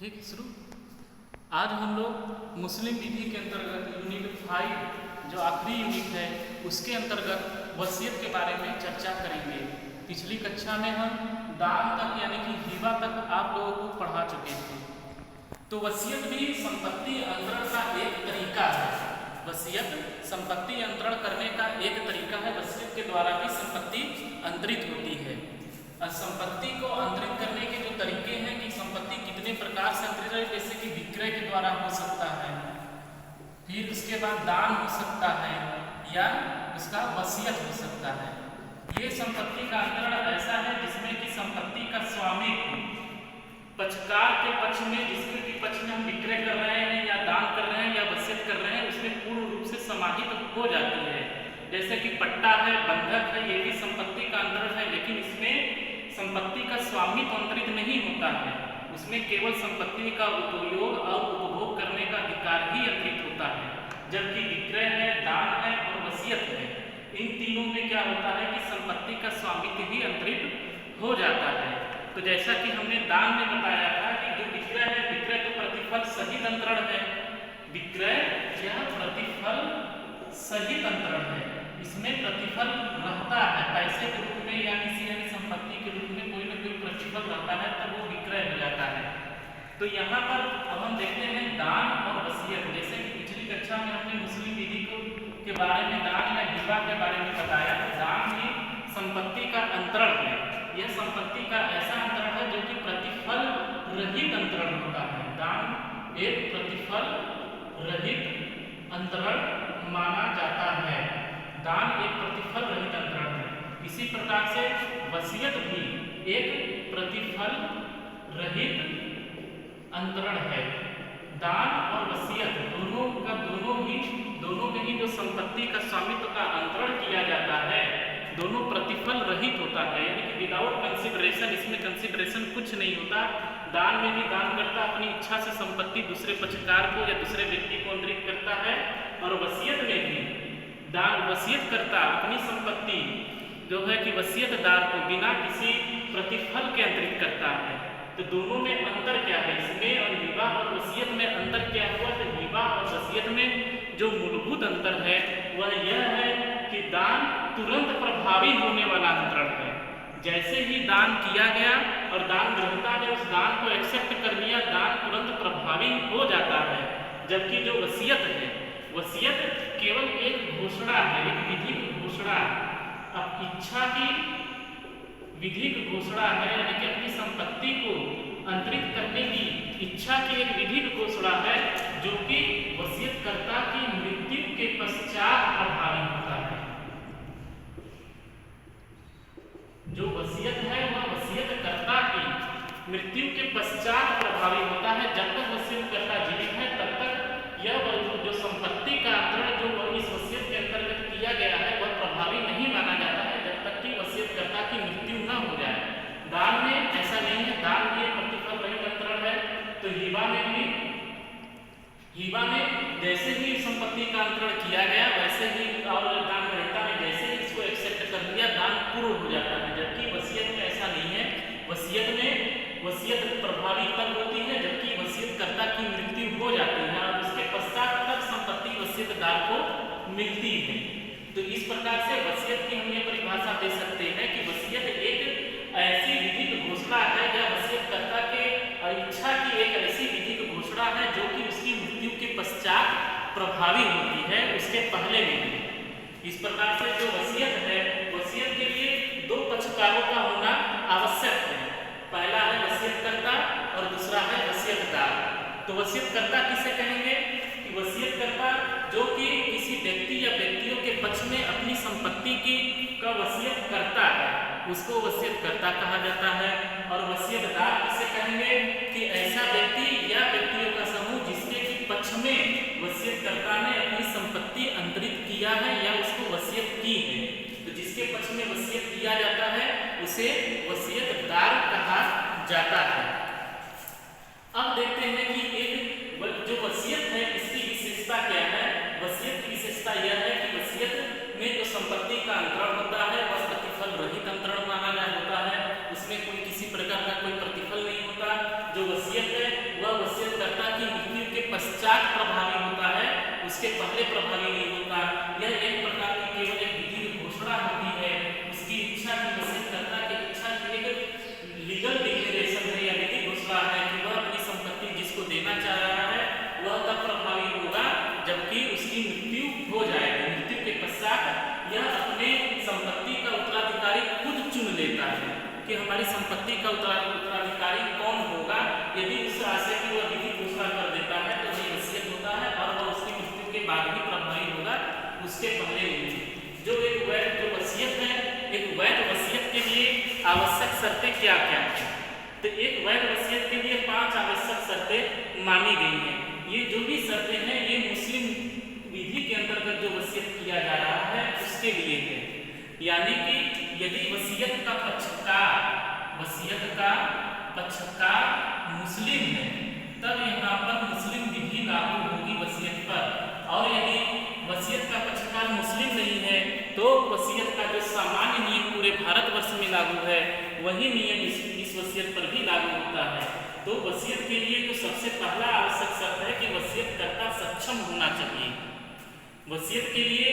ठीक शुरू। आज हम लोग मुस्लिम विधि के अंतर्गत यूनिट 5 जो आखिरी यूनिट है उसके अंतर्गत वसीयत के बारे में चर्चा करेंगे। पिछली कक्षा में हम दान तक यानी कि हिबा तक आप लोगों को पढ़ा चुके थे। तो वसीयत भी संपत्ति अंतरण का एक तरीका है। वसीयत संपत्ति अंतरण करने का एक तरीका है। वसीयत के द्वारा भी संपत्ति अंतरित होती है। संपत्ति को अंतरित करने के जो तरीके हैं कि संपत्ति कितने प्रकार से अंतरित है, जैसे कि विक्रय के द्वारा हो सकता है, फिर उसके बाद दान हो सकता है या उसका वसीयत हो सकता है। ये संपत्ति का अंतरण ऐसा है जिसमें कि संपत्ति का स्वामित्व पक्षकार के पक्ष में, जिसके पक्ष में हम विक्रय कर रहे हैं या दान कर रहे हैं या वसीयत कर रहे हैं, उसमें पूर्ण रूप से समाहित हो जाती है। जैसे कि पट्टा है, बंधक है, ये भी संपत्ति का अंतरण है, लेकिन इसमें संपत्ति का स्वामित्व अंतरित नहीं होता है। उसमें केवल संपत्ति का उपयोग और उपभोग करने का अधिकार ही अंतरित होता है। जबकि विक्रय है, दान है और वसीयत है, इन तीनों में क्या होता है कि संपत्ति का स्वामित्व ही अंतरित हो जाता है। तो जैसा कि हमने दान में बताया था कि जो विक्रय है, विक्रय तो प्रतिफल सहित अंतरण है। विक्रय यह प्रतिफल सहित अंतरण है। इसमें प्रतिफल रहता है, पैसे के रूप में या किसी अन्य संपत्ति के रूप में कोई ना कोई प्रतिफल रहता है, तब वो विक्रय हो जाता है। तो यहाँ पर अब हम देखते हैं दान और वसीयत। जैसे कि पिछली कक्षा में हमने मुस्लिम विधि के बारे में, दान या हिबा के बारे में बताया। दान भी संपत्ति का अंतरण है। यह संपत्ति का ऐसा अंतरण है जो कि प्रतिफल रहित अंतरण होता है। दान एक प्रतिफल रहित अंतरण माना जाता है। दान एक प्रतिफल रहित अंतरण है। इसी प्रकार से वसीयत भी एक प्रतिफल रहित अंतरण है। दान और वसीयत दोनों में ही जो संपत्ति का स्वामित्व का अंतरण किया जाता है, दोनों प्रतिफल रहित होता है, यानी कि विदाउट कंसिडरेशन। इसमें कंसिडरेशन कुछ नहीं होता। दान में भी दानकर्ता अपनी इच्छा से संपत्ति दूसरे पक्षकार को या दूसरे व्यक्ति को अंतरित करता है, और वसीयत में भी वसीयत करता अपनी संपत्ति जो है कि वसीयतदार को बिना किसी प्रतिफल के अंतरित करता है। तो दोनों में अंतर क्या है? इसमें और हिबा और वसीयत में अंतर क्या हुआ? तो हिबा और वसीयत में जो मूलभूत अंतर है वह यह है कि दान तुरंत प्रभावी होने वाला अंतरण है। जैसे ही दान किया गया और दान ग्रहता ने उस दान को एक्सेप्ट कर लिया, दान तुरंत प्रभावी हो जाता है। जबकि जो वसीयत है, वसीयत केवल एक घोषणा है, एक विधिक घोषणा। अब इच्छा की विधिक घोषणा है, यानी कि अपनी संपत्ति को अंतरित करने की इच्छा की एक विधिक घोषणा है, जो कि वसीयतकर्ता की मृत्यु के पश्चात प्रभावी होता है। जो वसीयत है वह वसीयतकर्ता की मृत्यु के पश्चात प्रभावी होता है। जब तक वसीयतकर्ता जीवित है तब तक यह जो संपत्ति का अंतरण जो इस वसीयत के अंतर्गत किया गया है वह प्रभावी नहीं माना जाता है, जब तक कि वसीयतकर्ता की मृत्यु न हो जाए। दान में ऐसा नहीं है। दान भी प्रतिफल रहित अंतरण है। तो हिबा में जैसे ही संपत्ति का अंतरण किया गया वैसे ही, और दान ग्रहता में जैसे ही इसको एक्सेप्ट कर लिया, दान पूर्ण हो जाता है। जबकि वसीयत में ऐसा नहीं है। वसीयत प्रभावी तब होती है जबकि वसीयतकर्ता की मृत्यु हो जाती है और उसके पश्चात तक संपत्ति वसीयतदार को मिलती है। तो इस प्रकार से वसीयत की हम ये परिभाषा दे सकते हैं कि वसीयत एक ऐसी विधिक घोषणा है या वसीयतकर्ता के इच्छा की एक ऐसी विधिक घोषणा है जो कि उसकी मृत्यु के पश्चात प्रभावी होती है, उसके पहले नहीं। इस प्रकार से जो वसीयत है, वसीयत के लिए दो पक्षकारों का होना आवश्यक है। पहला है वसीयतकर्ता और दूसरा है वसीयतदार। तो वसीयतकर्ता किसे कहेंगे? कि वसीयतकर्ता जो कि किसी व्यक्ति या व्यक्तियों के पक्ष में अपनी संपत्ति का वसीयत करता है, उसको वसीयतकर्ता कहा जाता है। और वसीयतदार किसे कहेंगे? कि ऐसा व्यक्ति या व्यक्तियों का समूह जिसके कि पक्ष में वसीयतकर्ता ने अपनी संपत्ति अंतरित किया है या उसको वसीयत की है। तो जिसके पक्ष में वसीयत किया जाता है उसे वसीयतदार कहा जाता है। अब देखते हैं कि एक जो वसीयत है इसकी विशेषता क्या है। वसीयत की विशेषता यह है कि वसीयत में जो संपत्ति का अंतरण होता है वह प्रतिफल रहित अंतरण माना होता है। उसमें कोई किसी प्रकार का कोई प्रतिफल नहीं होता। जो वसीयत है वह वसीयतकर्ता की मृत्यु के पश्चात प्रभावी होता है, उसके पहले प्रभावी नहीं होता। यह एक प्रकार की केवल एक विधि घोषणा होती है, उसकी इच्छा की, वसीयतकर्ता की इच्छा की एक लीगल डिक्लेरेशन है या विधि घोषणा है कि वह अपनी संपत्ति जिसको देना चाह रहा है वह तब प्रभावी होगा जबकि उसकी मृत्यु हो जाएगी। मृत्यु के पश्चात यह अपने संपत्ति का उत्तराधिकारी खुद चुन लेता है कि हमारी संपत्ति का उत्तराधिकारी कौन होगा। यदि उस आशय की वह विधि घोषणा कर देता है तो वही वसीयत होता है और वह उसकी मृत्यु के बाद ही प्रभावी होगा, उसके पहले नहीं। जो वसीयत है, एक वैध वसीयत के लिए आवश्यक शर्तें क्या क्या है? तो एक वैध वसीयत के लिए 5 आवश्यक शर्तें मानी गई हैं। ये जो भी शर्तें हैं ये मुस्लिम विधि के अंतर्गत जो वसीयत किया जा रहा है उसके लिए है। यानी कि यदि वसीयत का पक्षकार मुस्लिम है तब यहाँ पर मुस्लिम विधि लागू होगी वसीयत पर, और यदि वसीयत का पक्षकार मुस्लिम नहीं है तो वसीयत का जो सामान्य नियम पूरे भारतवर्ष में लागू है वही नियम इस वसीयत पर भी लागू होता है। तो वसीयत के लिए तो सबसे पहला आवश्यक शर्त है कि वसीयतकर्ता सक्षम होना चाहिए। वसीयत के लिए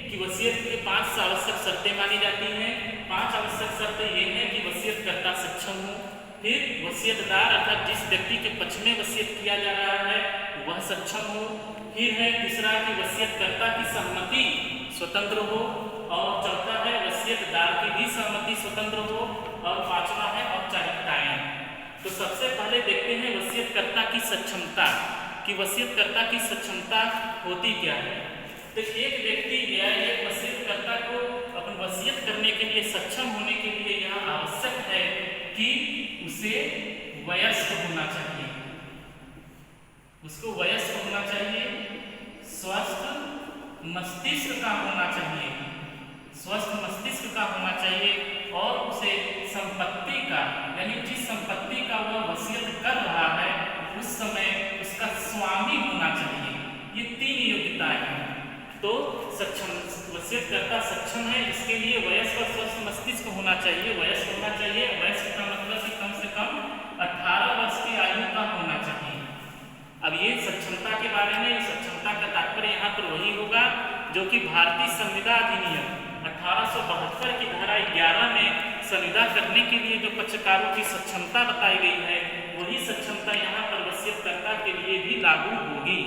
कि वसीयत के 5 आवश्यक शर्तें मानी जाती हैं। 5 आवश्यक शर्तें ये हैं कि वसीयतकर्ता सक्षम हो, फिर वसीयतदार अर्थात जिस व्यक्ति के पक्ष में वसीयत किया जा रहा है वह सक्षम हो, फिर है तीसरा कि वसीयतकर्ता की सहमति स्वतंत्र हो, और चौथा है वसीयतदार की भी सहमति स्वतंत्र हो, और पांचवा है औपचारिकताएं। तो सबसे पहले देखते हैं वसीयतकर्ता की सक्षमता कि वसीयतकर्ता की सक्षमता होती क्या है। तो एक व्यक्ति या एक वसीयतकर्ता को अपन वसीयत करने के लिए सक्षम होने के लिए यह आवश्यक है कि उसे वयस्क होना चाहिए, उसको वयस्क होना चाहिए, स्वस्थ मस्तिष्क का होना चाहिए, स्वस्थ मस्तिष्क का होना चाहिए, और उसे संपत्ति का यानी जिस संपत्ति का वह वसीयत कर रहा है उस समय उसका स्वामी होना चाहिए। ये 3 योग्यताएं हैं। तो सक्षम वसीयतकर्ता सक्षम है, इसके लिए वयस्क और स्वस्थ मस्तिष्क होना चाहिए। वयस्क होना चाहिए, वयस्क का मतलब कि कम से कम 18 वर्ष की आयु का होना चाहिए। अब ये सक्षमता के बारे में, सक्षमता का तात्पर्य यहाँ पर वही होगा जो कि भारतीय संविदा अधिनियम 1872 की धारा 11 में संविदा करने के लिए जो पक्षकारों की सक्षमता बताई गई है वही सक्षमता यहाँ पर वसीयतकर्ता के लिए भी लागू होगी।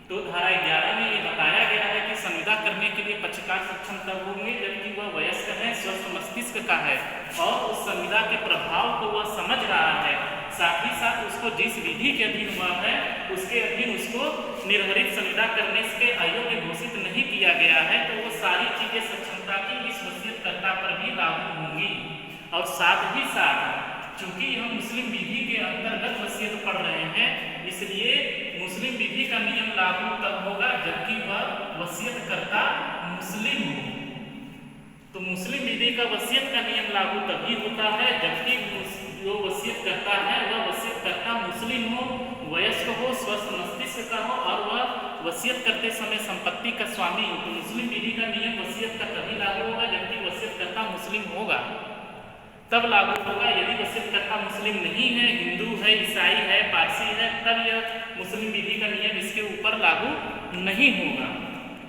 तो धारा 11 में ये बताया गया है कि संविदा करने के लिए पक्षकार सक्षम तब होंगे जबकि वह वयस्क है, स्वस्थ मस्तिष्क का है और उस संविदा के प्रभाव को वह समझ रहा है, साथ ही साथ उसको जिस विधि के अधीन हुआ है उसके अधीन उसको निर्धारित संविदा करने के अयोग्य घोषित नहीं किया गया है। तो वो सारी चीजें सक्षमता की इस वसीयतकर्ता पर भी लागू होंगी। और साथ ही साथ चूंकि हम मुस्लिम विधि के अंतर्गत वसीयत पढ़ रहे हैं इसलिए मुस्लिम विधि का नियम लागू तब होगा जबकि वह वसीयतकर्ता मुस्लिम हो। तो मुस्लिम विधि का वसीयत का नियम लागू तभी होता है जबकि जो वसीयत करता है वह वसीयतकर्ता मुस्लिम हो, वयस्क हो, स्वस्थ मस्तिष्क का हो और वह वसीयत करते समय संपत्ति का स्वामी हो। तो मुस्लिम विधि का नियम वसीयत का तभी लागू होगा जबकि वसीयतकर्ता मुस्लिम होगा, तब लागू होगा। यदि वसीयतकर्ता मुस्लिम नहीं है, हिंदू है, ईसाई है, पारसी है, तब यह मुस्लिम विधि का नियम इसके ऊपर लागू नहीं होगा।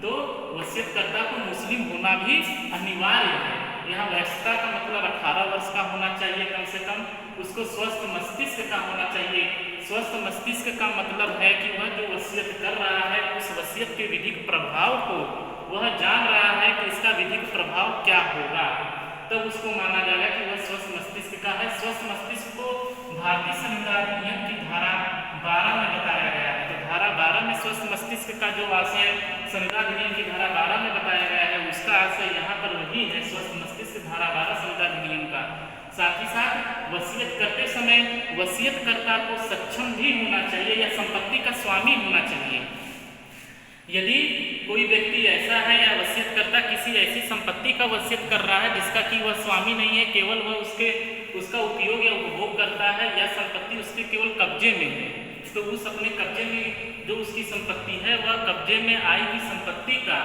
तो वसीयतकर्ता को मुस्लिम होना भी अनिवार्य है। यहाँ वयस्कता का मतलब 18 वर्ष का होना चाहिए कम से कम, उसको स्वस्थ मस्तिष्क का होना चाहिए। स्वस्थ मस्तिष्क का मतलब है कि वह जो वसीयत कर रहा है उस वसीयत के विधिक प्रभाव को वह जान रहा है कि इसका विधिक प्रभाव क्या होगा, तब उसको माना जाएगा कि वह स्वस्थ मस्तिष्क का है। स्वस्थ मस्तिष्क को भारतीय संविदा अधिनियम की धारा 12 में बताया गया है। तो धारा 12 में स्वस्थ मस्तिष्क का जो आशय संविदा अधिनियम की धारा 12 में बताया गया है उसका आशय यहाँ पर वही है, स्वस्थ मस्तिष्क धारा 12 संविदा अधिनियम का। साथ ही साथ वसीयत करते समय वसीयतकर्ता को सक्षम भी होना चाहिए या संपत्ति का स्वामी होना चाहिए। यदि कोई व्यक्ति ऐसा है या वसीयतकर्ता किसी ऐसी संपत्ति का वसीयत कर रहा है जिसका कि वह स्वामी नहीं है, केवल वह उसका उपयोग या उपभोग करता है या संपत्ति उसके केवल कब्जे में है, तो उस अपने कब्जे में जो उसकी संपत्ति है वह कब्जे में आई हुई संपत्ति का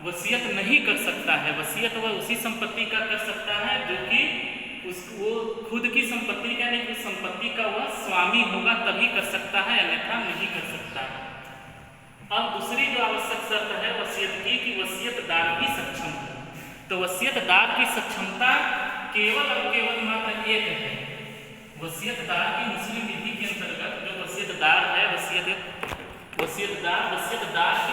वसीयत नहीं कर सकता है। वसीयत वह उसी संपत्ति का कर सकता है जो कि वो खुद की संपत्ति का नहीं, उस संपत्ति का वह स्वामी होगा तभी कर सकता है, अन्यथा नहीं कर सकता। अब दूसरी जो आवश्यक शर्त है वसीयत की कि वसीयतदार भी सक्षम हो। तो वसीयतदार की सक्षमता केवल और केवल मात्र एक है। वसीयतदार की मुस्लिम विधि के अंतर्गत जो वसीयतदार है, वसीयतदार